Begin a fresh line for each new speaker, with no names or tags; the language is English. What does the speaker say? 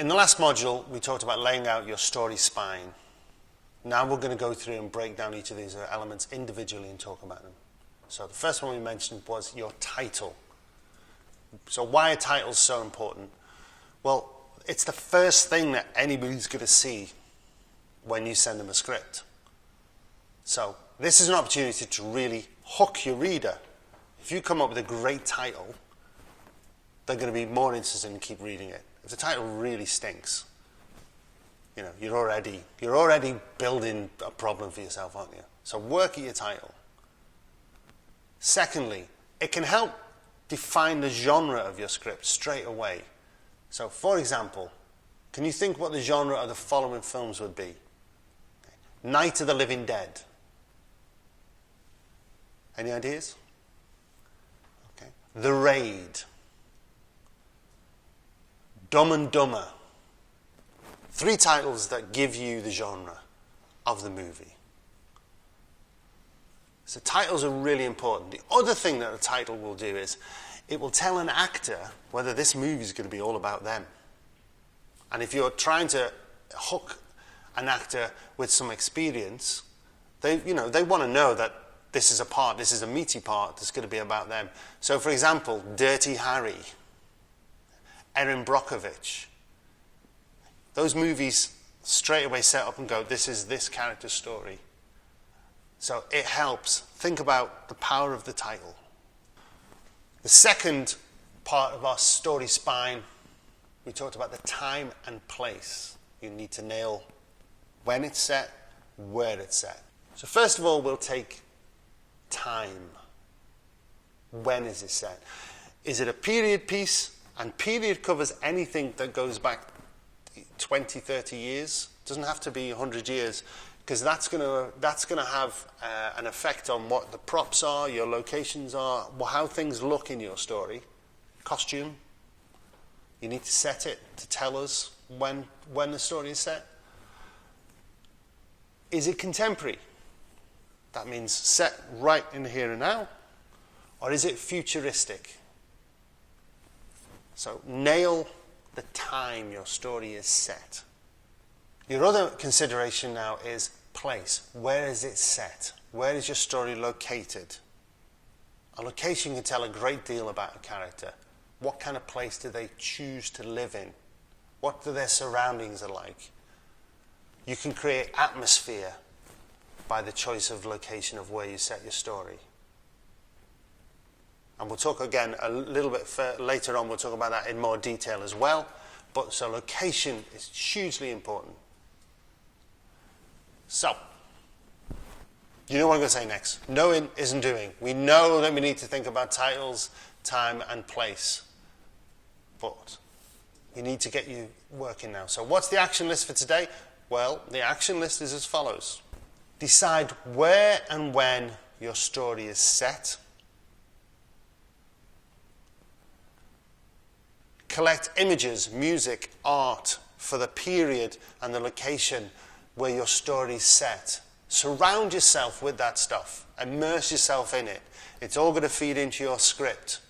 In the last module, we talked about laying out your story spine. Now we're going to go through and break down each of these elements individually and talk about them. So the first one we mentioned was your title. So why are titles so important? Well, it's the first thing that anybody's going to see when you send them a script. So this is an opportunity to really hook your reader. If you come up with a great title, they're going to be more interested in keep reading it. If the title really stinks, you know, you're already building a problem for yourself, aren't you? So work at your title. Secondly, it can help define the genre of your script straight away. So, for example, can you think what the genre of the following films would be? Night of the Living Dead. Any ideas? Okay. The Raid. Dumb and Dumber. 3 titles that give you the genre of the movie. So titles are really important. The other thing that a title will do is it will tell an actor whether this movie is going to be all about them. And if you're trying to hook an actor with some experience, they want to know that this is a meaty part that's going to be about them. So for example, Dirty Harry, Erin Brockovich. Those movies straight away set up and go, this is this character's story. So it helps. Think about the power of the title. The second part of our story spine, we talked about the time and place. You need to nail when it's set, where it's set. So first of all, we'll take time. When is it set? Is it a period piece? And period covers anything that goes back 20, 30 years. It doesn't have to be 100 years, because that's going to have an effect on what the props are, your locations are, how things look in your story. Costume. You need to set it to tell us when the story is set. Is it contemporary? That means set right in the here and now. Or is it futuristic? So nail the time your story is set. Your other consideration now is place. Where is it set? Where is your story located? A location can tell a great deal about a character. What kind of place do they choose to live in? What do their surroundings are like? You can create atmosphere by the choice of location of where you set your story. And we'll talk again a little bit later on, we'll talk about that in more detail as well. But so location is hugely important. So, you know what I'm going to say next. Knowing isn't doing. We know that we need to think about titles, time, and place. But you need to get you working now. So what's the action list for today? Well, the action list is as follows. Decide where and when your story is set. Collect images, music, art for the period and the location where your story is set. Surround yourself with that stuff. Immerse yourself in it. It's all going to feed into your script.